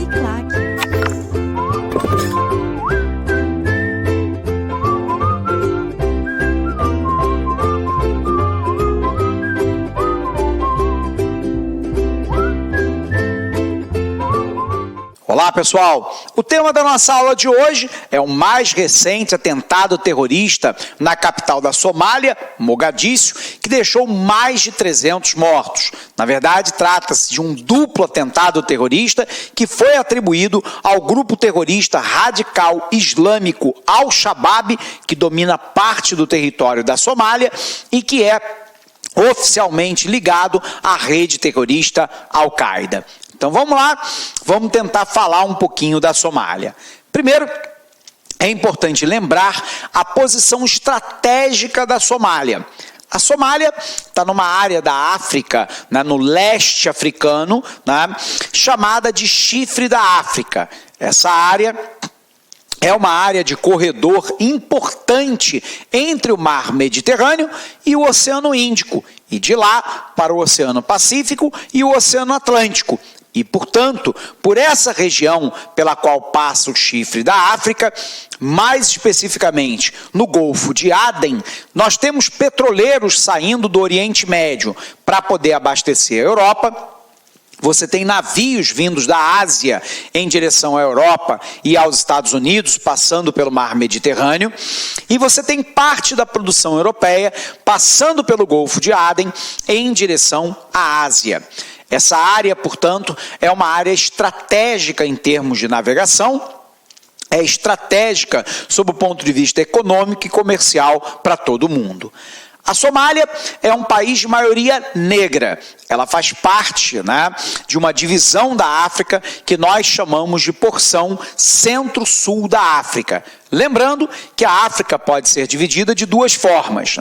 Uniclac. Olá pessoal, o tema da nossa aula de hoje é o mais recente atentado terrorista na capital da Somália, Mogadíscio, que deixou mais de 300 mortos. Na verdade, trata-se de um duplo atentado terrorista que foi atribuído ao grupo terrorista radical islâmico Al-Shabaab, que domina parte do território da Somália e que é oficialmente ligado à rede terrorista Al-Qaeda. Então vamos lá, vamos tentar falar um pouquinho da Somália. Primeiro, é importante lembrar a posição estratégica da Somália. A Somália está numa área da África, no leste africano, chamada de Chifre da África. Essa área é uma área de corredor importante entre o Mar Mediterrâneo e o Oceano Índico, e de lá para o Oceano Pacífico e o Oceano Atlântico. E, portanto, por essa região pela qual passa o Chifre da África, mais especificamente no Golfo de Aden, nós temos petroleiros saindo do Oriente Médio para poder abastecer a Europa. Você tem navios vindos da Ásia em direção à Europa e aos Estados Unidos, passando pelo Mar Mediterrâneo. E você tem parte da produção europeia passando pelo Golfo de Aden em direção à Ásia. Essa área, portanto, é uma área estratégica em termos de navegação, é estratégica sob o ponto de vista econômico e comercial para todo mundo. A Somália é um país de maioria negra. Ela faz parte, de uma divisão da África que nós chamamos de porção centro-sul da África. Lembrando que a África pode ser dividida de duas formas,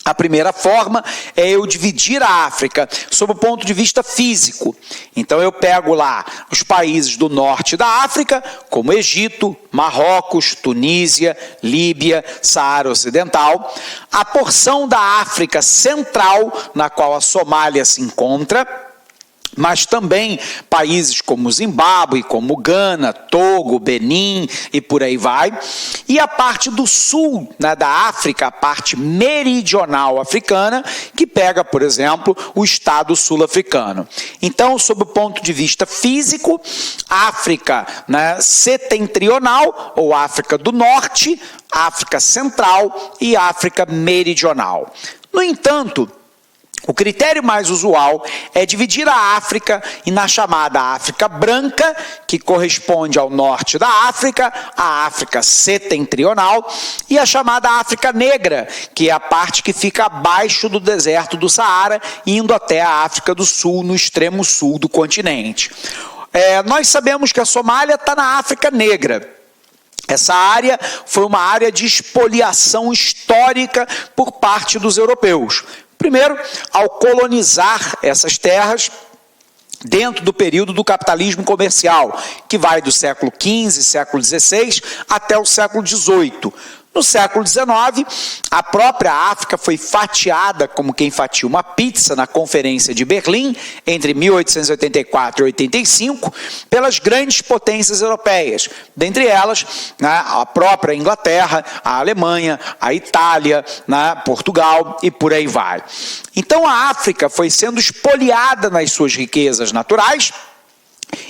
A primeira forma é eu dividir a África sob o ponto de vista físico. Então eu pego lá os países do norte da África, como Egito, Marrocos, Tunísia, Líbia, Saara Ocidental. A porção da África central, na qual a Somália se encontra, mas também países como Zimbábue, como Gana, Togo, Benin e por aí vai. E a parte do sul da África, a parte meridional africana, que pega, por exemplo, o estado sul-africano. Então, sob o ponto de vista físico, África setentrional, ou África do Norte, África Central e África Meridional. No entanto, o critério mais usual é dividir a África na chamada África Branca, que corresponde ao norte da África, a África setentrional, e a chamada África Negra, que é a parte que fica abaixo do deserto do Saara, indo até a África do Sul, no extremo sul do continente. Nós sabemos que a Somália está na África Negra. Essa área foi uma área de expoliação histórica por parte dos europeus. Primeiro, ao colonizar essas terras dentro do período do capitalismo comercial, que vai do século XV, século XVI, até o século XVIII. No século XIX, a própria África foi fatiada como quem fatia uma pizza na Conferência de Berlim, entre 1884 e 85, pelas grandes potências europeias, dentre elas a própria Inglaterra, a Alemanha, a Itália, Portugal e por aí vai. Então a África foi sendo espoliada nas suas riquezas naturais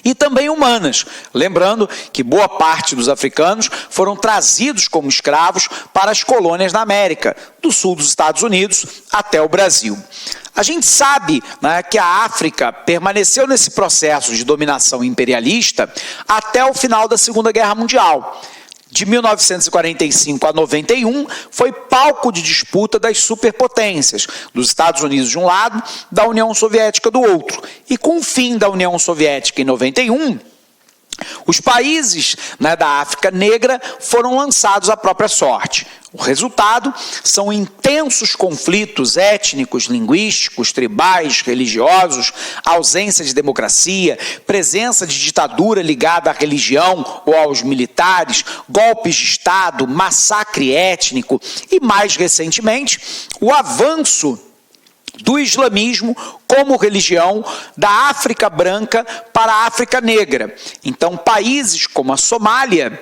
e também humanas, lembrando que boa parte dos africanos foram trazidos como escravos para as colônias na América, do sul dos Estados Unidos até o Brasil. A gente sabe que a África permaneceu nesse processo de dominação imperialista até o final da Segunda Guerra Mundial. De 1945 a 91, foi palco de disputa das superpotências, dos Estados Unidos de um lado, da União Soviética do outro. E com o fim da União Soviética em 91, os países da África Negra foram lançados à própria sorte. O resultado são intensos conflitos étnicos, linguísticos, tribais, religiosos, ausência de democracia, presença de ditadura ligada à religião ou aos militares, golpes de Estado, massacre étnico e, mais recentemente, o avanço do islamismo como religião da África branca para a África negra. Então, países como a Somália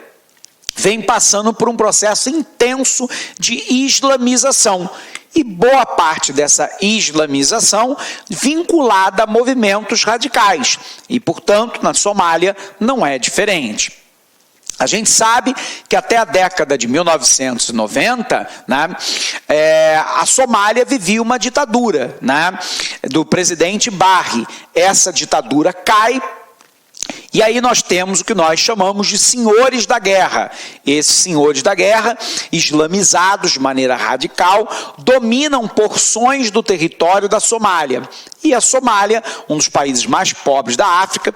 vêm passando por um processo intenso de islamização. E boa parte dessa islamização vinculada a movimentos radicais. E, portanto, na Somália não é diferente. A gente sabe que até a década de 1990, a Somália vivia uma ditadura, do presidente Barre. Essa ditadura cai. E aí nós temos o que nós chamamos de senhores da guerra. Esses senhores da guerra, islamizados de maneira radical, dominam porções do território da Somália. E a Somália, um dos países mais pobres da África,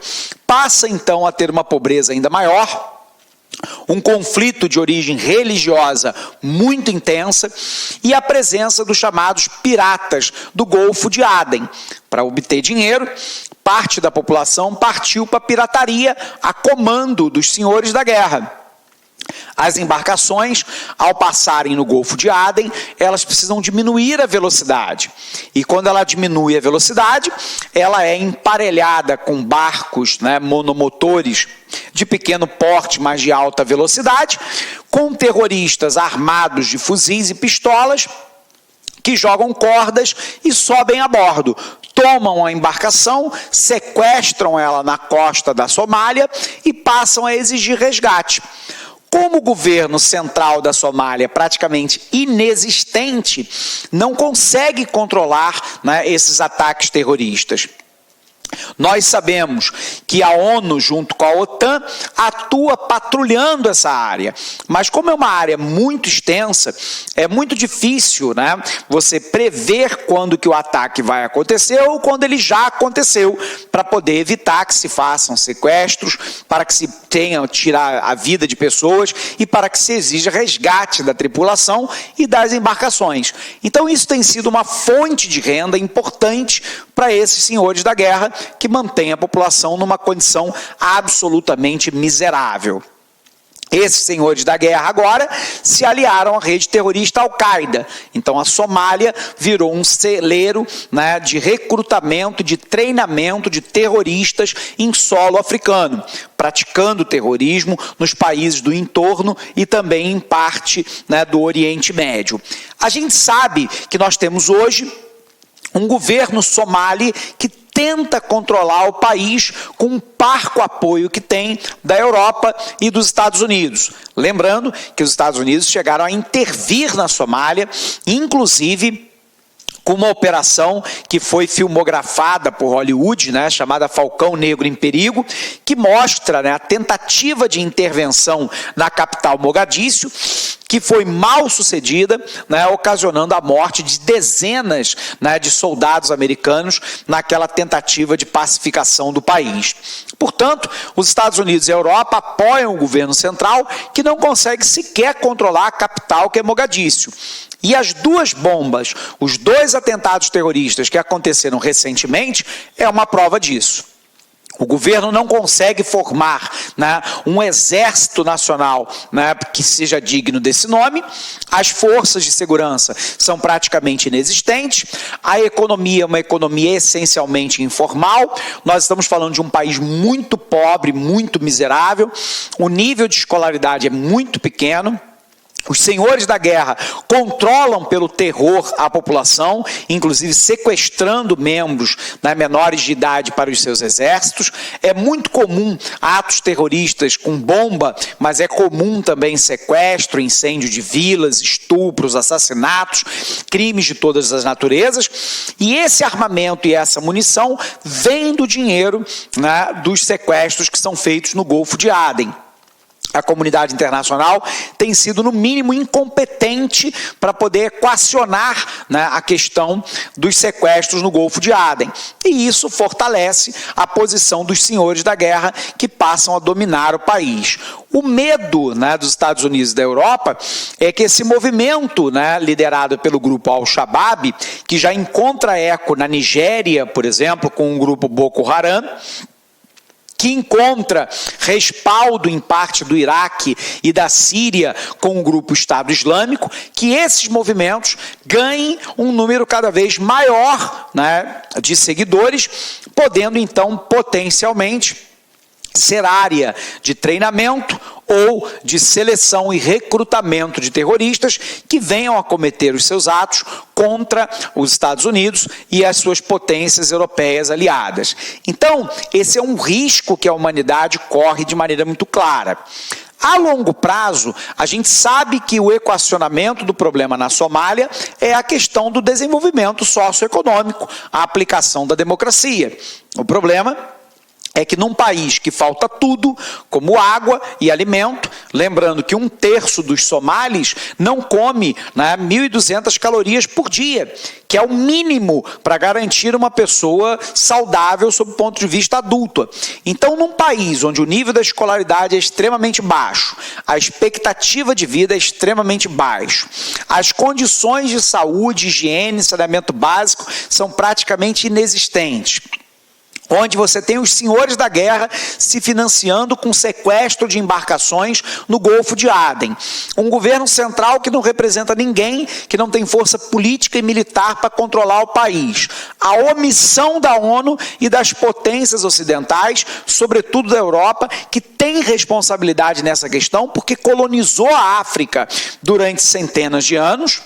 passa então a ter uma pobreza ainda maior, um conflito de origem religiosa muito intensa e a presença dos chamados piratas do Golfo de Aden. Para obter dinheiro, parte da população partiu para a pirataria a comando dos senhores da guerra. As embarcações, ao passarem no Golfo de Aden, elas precisam diminuir a velocidade. E quando ela diminui a velocidade, ela é emparelhada com barcos, monomotores de pequeno porte, mas de alta velocidade, com terroristas armados de fuzis e pistolas, que jogam cordas e sobem a bordo. Tomam a embarcação, sequestram ela na costa da Somália e passam a exigir resgate. Como o governo central da Somália é praticamente inexistente, não consegue controlar esses ataques terroristas. Nós sabemos que a ONU, junto com a OTAN, atua patrulhando essa área. Mas como é uma área muito extensa, é muito difícil, você prever quando que o ataque vai acontecer ou quando ele já aconteceu, para poder evitar que se façam sequestros, para que se tenha tirar a vida de pessoas e para que se exija resgate da tripulação e das embarcações. Então isso tem sido uma fonte de renda importante para esses senhores da guerra, que mantém a população numa condição absolutamente miserável. Esses senhores da guerra agora se aliaram à rede terrorista Al-Qaeda. Então a Somália virou um celeiro de recrutamento, de treinamento de terroristas em solo africano, praticando terrorismo nos países do entorno e também em parte do Oriente Médio. A gente sabe que nós temos hoje um governo somali que tenta controlar o país com um parco apoio que tem da Europa e dos Estados Unidos. Lembrando que os Estados Unidos chegaram a intervir na Somália, inclusive com uma operação que foi filmografada por Hollywood, chamada Falcão Negro em Perigo, que mostra a tentativa de intervenção na capital Mogadíscio, que foi mal sucedida, ocasionando a morte de dezenas de soldados americanos naquela tentativa de pacificação do país. Portanto, os Estados Unidos e a Europa apoiam o governo central, que não consegue sequer controlar a capital, que é Mogadíscio. E as duas bombas, os dois atentados terroristas que aconteceram recentemente, é uma prova disso. O governo não consegue formar um exército nacional que seja digno desse nome, as forças de segurança são praticamente inexistentes, a economia é uma economia essencialmente informal, nós estamos falando de um país muito pobre, muito miserável, o nível de escolaridade é muito pequeno. Os senhores da guerra controlam pelo terror a população, inclusive sequestrando membros menores de idade para os seus exércitos. É muito comum atos terroristas com bomba, mas é comum também sequestro, incêndio de vilas, estupros, assassinatos, crimes de todas as naturezas. E esse armamento e essa munição vem do dinheiro dos sequestros que são feitos no Golfo de Aden. A comunidade internacional tem sido, no mínimo, incompetente para poder equacionar a questão dos sequestros no Golfo de Aden. E isso fortalece a posição dos senhores da guerra que passam a dominar o país. O medo dos Estados Unidos e da Europa é que esse movimento liderado pelo grupo Al-Shabaab, que já encontra eco na Nigéria, por exemplo, com o grupo Boko Haram, que encontra respaldo em parte do Iraque e da Síria com o grupo Estado Islâmico, que esses movimentos ganhem um número cada vez maior, né, de seguidores, podendo então potencialmente ser área de treinamento ou de seleção e recrutamento de terroristas que venham a cometer os seus atos contra os Estados Unidos e as suas potências europeias aliadas. Então, esse é um risco que a humanidade corre de maneira muito clara. A longo prazo, a gente sabe que o equacionamento do problema na Somália é a questão do desenvolvimento socioeconômico, a aplicação da democracia. O problema é que num país que falta tudo, como água e alimento, lembrando que 1/3 dos somalis não come, né, 1.200 calorias por dia, que é o mínimo para garantir uma pessoa saudável sob o ponto de vista adulto. Então, num país onde o nível da escolaridade é extremamente baixo, a expectativa de vida é extremamente baixo, as condições de saúde, higiene, saneamento básico são praticamente inexistentes, onde você tem os senhores da guerra se financiando com sequestro de embarcações no Golfo de Aden. Um governo central que não representa ninguém, que não tem força política e militar para controlar o país. A omissão da ONU e das potências ocidentais, sobretudo da Europa, que tem responsabilidade nessa questão porque colonizou a África durante centenas de anos,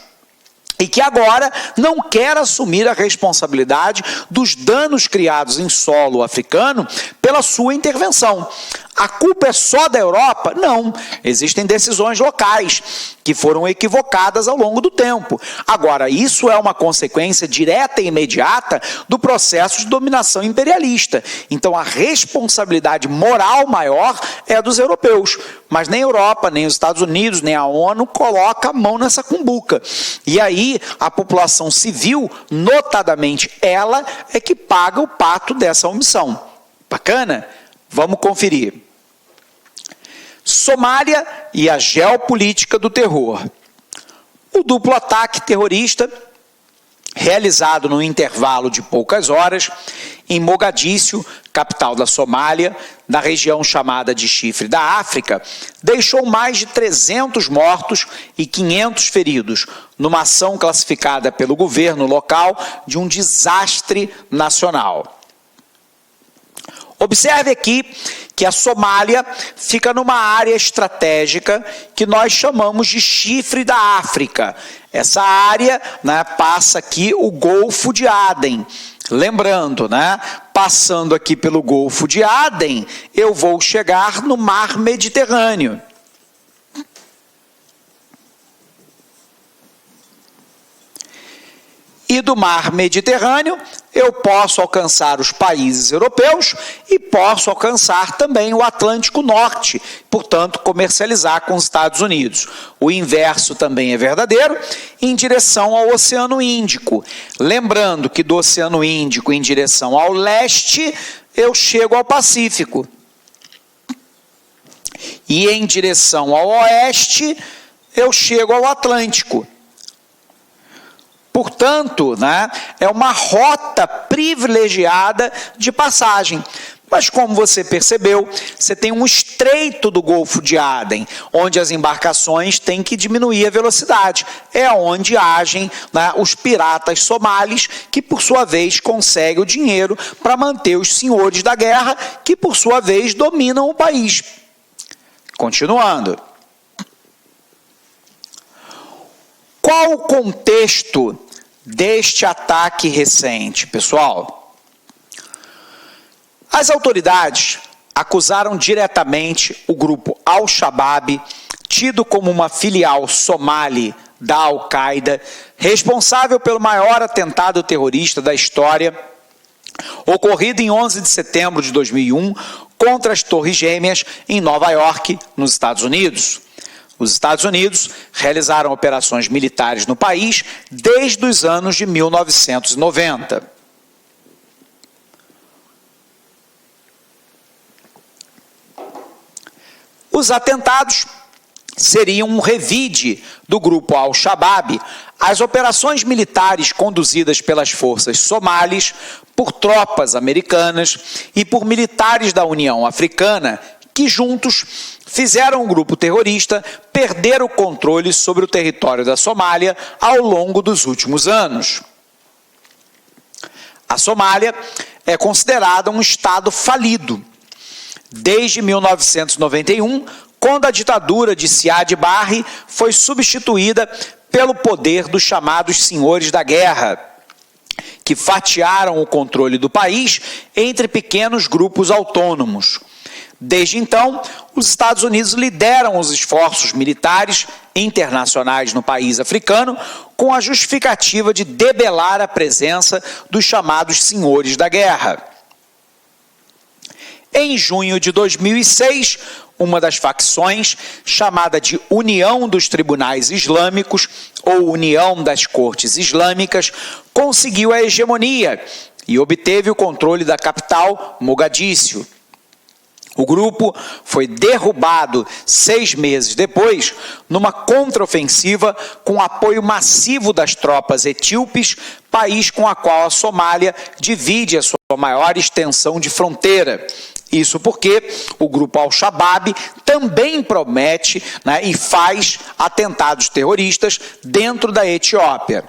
e que agora não quer assumir a responsabilidade dos danos criados em solo africano pela sua intervenção. A culpa é só da Europa? Não. Existem decisões locais que foram equivocadas ao longo do tempo. Agora, isso é uma consequência direta e imediata do processo de dominação imperialista. Então, a responsabilidade moral maior é a dos europeus. Mas nem a Europa, nem os Estados Unidos, nem a ONU coloca a mão nessa cumbuca. E aí, a população civil, notadamente ela, é que paga o pato dessa omissão. Bacana? Vamos conferir. Somália e a geopolítica do terror. O duplo ataque terrorista, realizado no intervalo de poucas horas, em Mogadíscio, capital da Somália, da região chamada de Chifre da África, deixou mais de 300 mortos e 500 feridos, numa ação classificada pelo governo local de um desastre nacional. Observe aqui que a Somália fica numa área estratégica que nós chamamos de Chifre da África. Essa área, né, passa aqui o Golfo de Aden. Lembrando, né, passando aqui pelo Golfo de Aden, eu vou chegar no Mar Mediterrâneo. E do Mar Mediterrâneo, eu posso alcançar os países europeus e posso alcançar também o Atlântico Norte, portanto, comercializar com os Estados Unidos. O inverso também é verdadeiro, em direção ao Oceano Índico. Lembrando que do Oceano Índico em direção ao leste, eu chego ao Pacífico. E em direção ao oeste, eu chego ao Atlântico. Portanto, né, é uma rota privilegiada de passagem. Mas como você percebeu, você tem um estreito do Golfo de Aden, onde as embarcações têm que diminuir a velocidade. É onde agem, né, os piratas somalis, que por sua vez conseguem o dinheiro para manter os senhores da guerra, que por sua vez dominam o país. Continuando. Qual o contexto deste ataque recente, pessoal? As autoridades acusaram diretamente o grupo Al-Shabaab, tido como uma filial somali da Al-Qaeda, responsável pelo maior atentado terrorista da história, ocorrido em 11 de setembro de 2001, contra as Torres Gêmeas em Nova York, nos Estados Unidos. Os Estados Unidos realizaram operações militares no país desde os anos de 1990. Os atentados seriam um revide do grupo Al-Shabaab As operações militares conduzidas pelas forças somalis, por tropas americanas e por militares da União Africana, que juntos fizeram o grupo terrorista perder o controle sobre o território da Somália ao longo dos últimos anos. A Somália é considerada um estado falido. Desde 1991, quando a ditadura de Siad Barre foi substituída pelo poder dos chamados senhores da guerra, que fatiaram o controle do país entre pequenos grupos autônomos. Desde então, os Estados Unidos lideram os esforços militares internacionais no país africano com a justificativa de debelar a presença dos chamados senhores da guerra. Em junho de 2006, uma das facções, chamada de União dos Tribunais Islâmicos ou União das Cortes Islâmicas, conseguiu a hegemonia e obteve o controle da capital, Mogadíscio. O grupo foi derrubado 6 meses depois, numa contraofensiva com apoio massivo das tropas etíopes, país com a qual a Somália divide a sua maior extensão de fronteira. Isso porque o grupo Al-Shabaab também promete, e faz atentados terroristas dentro da Etiópia.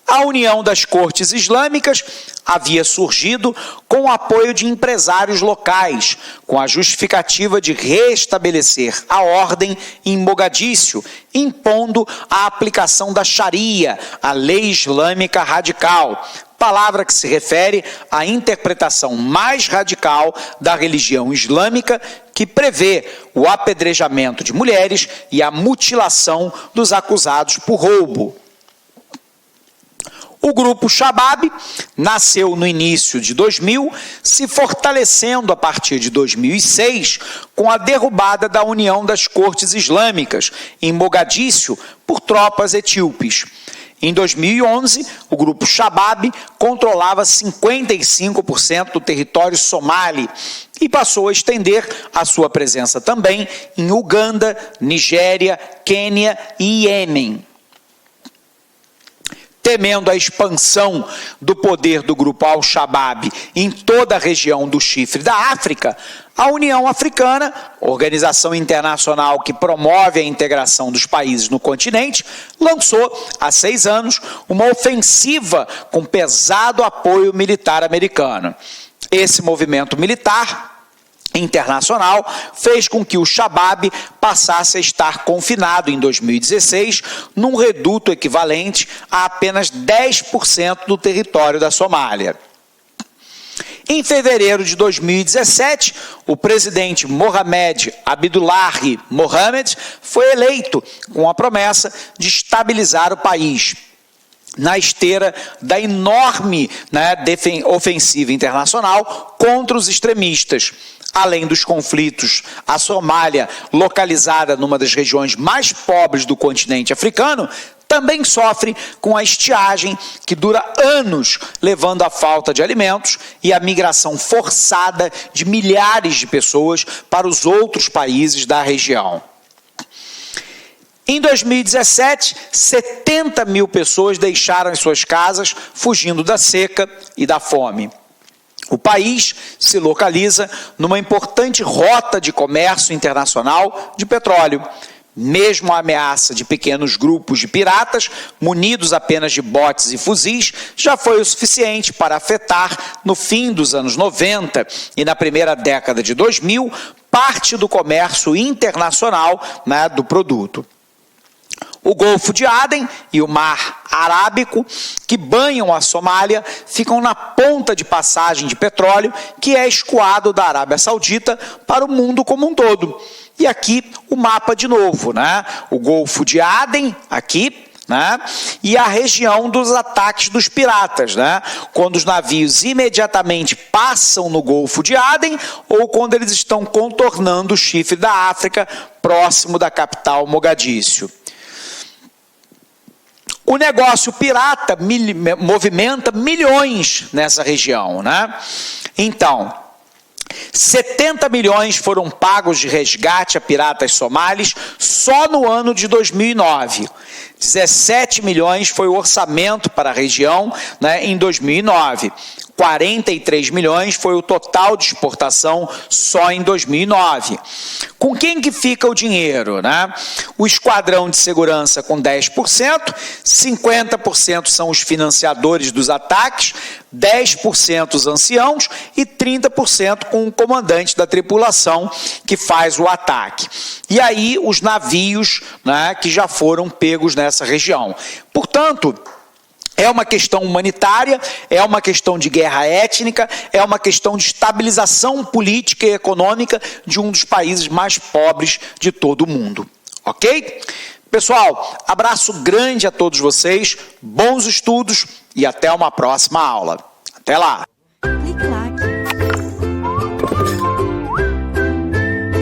A União das Cortes Islâmicas havia surgido com o apoio de empresários locais, com a justificativa de restabelecer a ordem em Mogadíscio, impondo a aplicação da Sharia, a lei islâmica radical, palavra que se refere à interpretação mais radical da religião islâmica, que prevê o apedrejamento de mulheres e a mutilação dos acusados por roubo. O grupo Shabab nasceu no início de 2000, se fortalecendo a partir de 2006 com a derrubada da União das Cortes Islâmicas em Mogadíscio por tropas etíopes. Em 2011, o grupo Shabab controlava 55% do território somali e passou a estender a sua presença também em Uganda, Nigéria, Quênia e Iêmen. Temendo a expansão do poder do grupo Al-Shabaab em toda a região do Chifre da África, a União Africana, organização internacional que promove a integração dos países no continente, lançou, há 6 anos, uma ofensiva com pesado apoio militar americano. Esse movimento militar internacional fez com que o Shabab passasse a estar confinado em 2016 num reduto equivalente a apenas 10% do território da Somália. Em fevereiro de 2017, o presidente Mohamed Abdullahi Mohamed foi eleito com a promessa de estabilizar o país na esteira da enorme ofensiva internacional contra os extremistas. Além dos conflitos, a Somália, localizada numa das regiões mais pobres do continente africano, também sofre com a estiagem que dura anos, levando à falta de alimentos e à migração forçada de milhares de pessoas para os outros países da região. Em 2017, 70 mil pessoas deixaram as suas casas, fugindo da seca e da fome. O país se localiza numa importante rota de comércio internacional de petróleo. Mesmo a ameaça de pequenos grupos de piratas, munidos apenas de botes e fuzis, já foi o suficiente para afetar, no fim dos anos 90 e na primeira década de 2000, parte do comércio internacional do produto. O Golfo de Aden e o Mar Arábico, que banham a Somália, ficam na ponta de passagem de petróleo que é escoado da Arábia Saudita para o mundo como um todo. E aqui o mapa de novo, O Golfo de Aden, aqui, e a região dos ataques dos piratas, Quando os navios imediatamente passam no Golfo de Aden ou quando eles estão contornando o Chifre da África, próximo da capital Mogadíscio. O negócio pirata movimenta milhões nessa região, Então, 70 milhões foram pagos de resgate a piratas somalis só no ano de 2009. 17 milhões foi o orçamento para a região, né, em 2009. 43 milhões foi o total de exportação só em 2009. Com quem que fica o dinheiro, né? O Esquadrão de Segurança com 10%, 50% são os financiadores dos ataques, 10% os anciãos e 30% com o comandante da tripulação que faz o ataque. E aí os navios, né, que já foram pegos nessa região. Portanto, é uma questão humanitária, é uma questão de guerra étnica, é uma questão de estabilização política e econômica de um dos países mais pobres de todo o mundo. Ok? Pessoal, abraço grande a todos vocês, bons estudos e até uma próxima aula. Até lá! Clique like.